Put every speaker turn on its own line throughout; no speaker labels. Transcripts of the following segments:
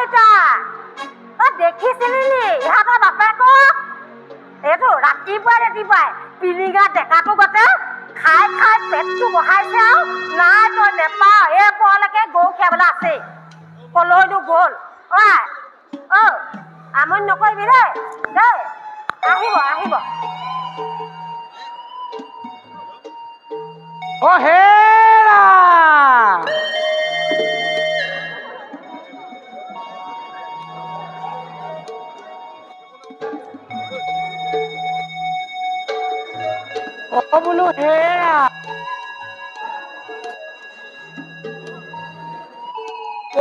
আইতা দেখিছিলি নি ইহঁতৰ বাপেকক এইটো ৰাতিপুৱাই পিলিঙা ডেকাটো গতে খাই পেটটো বহাইছে আৰু নাই তই নেপাও এই পৰলৈকে গৰু খীৰাবলৈ আছে কলৈনো গ'ল আমনি নকৰিবি দেই আহিব
অ হেৰা বোলো হেৰা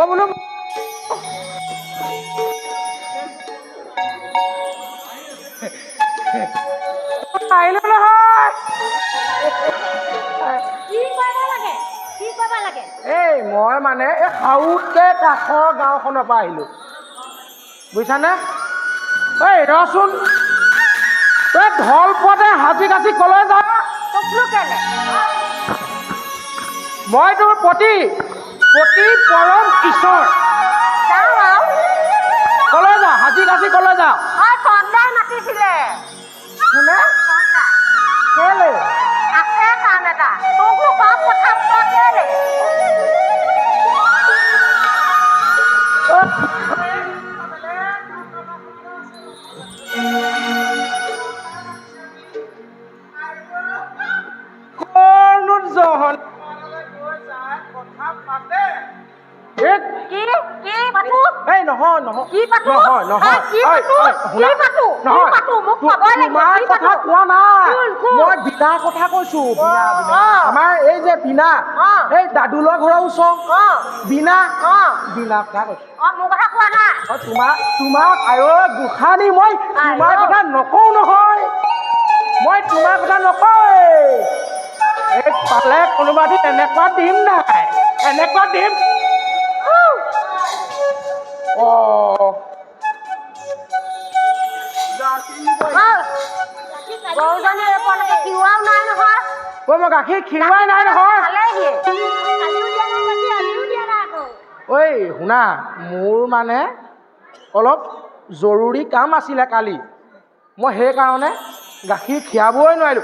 বোলো আহিলো নহয়
কি কৰিব লাগে
এই মই মানে এই সাউতকে কাষৰ গাঁওখনৰ পৰা আহিলো বুজিছানে এই ৰচোন তই ঢল পোৱাতে সাজি কাচি কলৈ যা মই তোৰ প্ৰতি পৰম ঈশ্বৰ কলৈ যা সাজি কাচি কলৈ যা
সন্ধ্যাই মাতিছিলে
কোনে কেলে
আছে কাম এটা তোকো কাম পঠাম তই কেলে
মই বিনাৰ কথা কৈছো আমাৰ এই যে বিনা এই দাদুলৰ ঘৰৰ ওচৰ বিনা কথা কৈছো
মোৰ কথা কোৱা নাই
তোমাক গোসানী মই তোমাৰ কথা নকওঁ নহয় মই তোমাৰ কথা নকওঁ এই পালে কোনোবা দিন এনেকুৱা দিম নাই এনেকুৱা দিম
গৰুজনী এপলৈকে খিৰোৱাও নাই নহয়
মই গাখীৰ খিৰোৱাই নাই নহয় ঐ শুনা মোৰ মানে অলপ জৰুৰী কাম আছিলে কালি মই সেইকাৰণে গাখীৰ খীৰাবই নোৱাৰিলো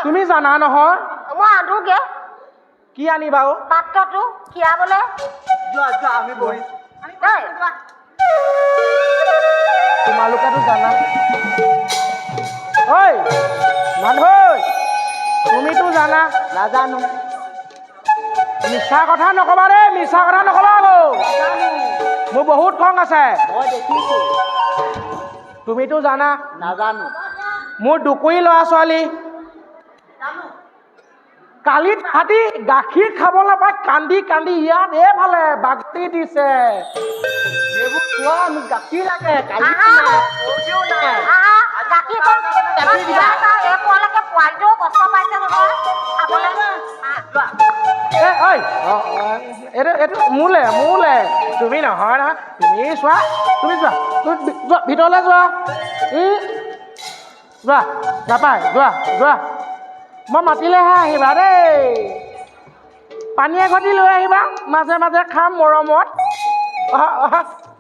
তুমি জানা নহয়
মই আনোগে
কি আনিবা
পাত্ৰটো খীৰাবলৈ
আমি বহি তোমালোকেতো জানা ঐ মানুহ তুমিতো জানা নাজানো মিছা কথা নকবা দেই মিছা কথা নকবা আকৌ মোৰ বহুত খং আছে মই দেখিছো তুমিতো জানা নাজানো মোৰ দুকুৰি ল'ৰা ছোৱালী কালি তাহাঁতি গাখীৰ খাব নাপায় কান্দি ইয়াত এইফালে বাগতি দিছে এইবোৰ খোৱা মোক গাখীৰ লাগে এইটো মোলে তুমি নহয় তুমি চোৱা তুমি যোৱা ভিতৰলৈ যোৱা যোৱা নাপায় যোৱা মই মাতিলেহে আহিবা দেই পানী এঘটি লৈ আহিবা মাজে মাজে খাম মৰমত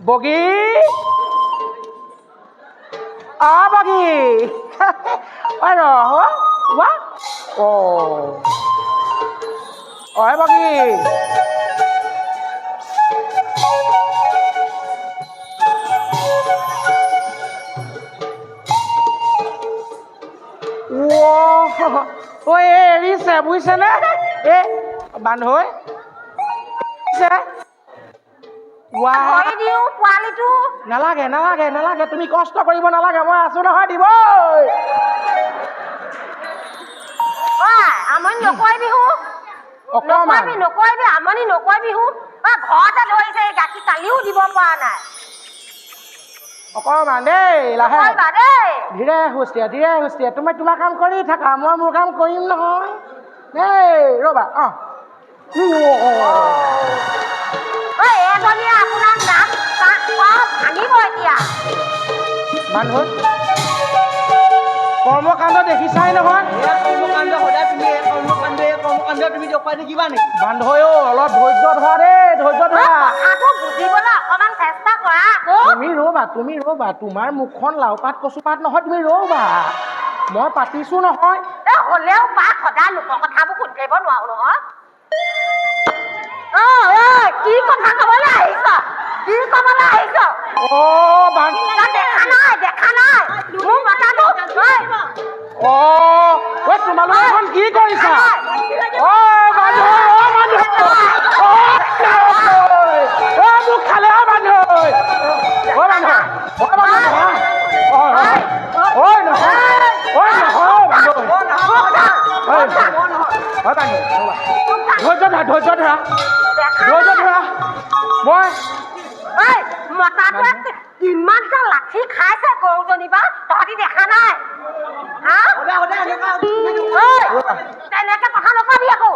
বগী বগী বগী এৰিছে বুজিছেনে এই বান্ধৈ নালাগে তুমি কষ্ট কৰিব নালাগে মই আছো নহয় দিব
আমনি নকৰিবি আমনি নকৰিবি ঘৰতে ধৰিছে গাখীৰ কালিও দিব পৰা নাই
অকণমান দেই লাহে ধীৰে সুস্থিৰে তুমি তোমাৰ কাম কৰি থাকা মই মোৰ কাম কৰিম নহয় দেই ৰ'বা
আপোনাৰ নাক ভাঙিব এতিয়া
মানুহ কৰ্মকাণ্ড দেখিছাই নহয়
কৰ্মকাণ্ড সদায় তুমি কৰ্মকাণ্ড তুমি দেখুৱাই থাকিবা নেকি
বান্ধৈ অলপ ধৈৰ্য ধৰা দেই ধৈৰ্য ধৰা
বুজিবলৈ অকণমান চেষ্টা কৰা ৰ'বা আকৌ
তুমি ৰ'বা তোমাৰ মুখখন লাও পাত কচু পাত নহয় তুমি ৰ'বা মই পাতিছো নহয়
হ'লেও বা সদায় লোকৰ কথাবোৰ শুনি থাকিব নোৱাৰো নহয় কি কথা ক'বলৈ আহিছ কি ক'বলৈ আহিছ দেখা নাই মোৰ মতাটো
তোমালোকে এখন কি কৰিছা মোক খালে ধৈৰ্য ধৰা মই
মতাটোৱে কিমানটা লাঠি খাইছে গৰুজনী বা তহঁতি দেখা নাই তেনেকে কথা নকবি আকৌ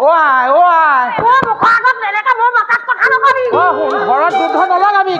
মোৰ মুখৰ আগত তেনেকে মোৰ মতাত কথা নকবি
ঘৰত যুদ্ধ নলগাবি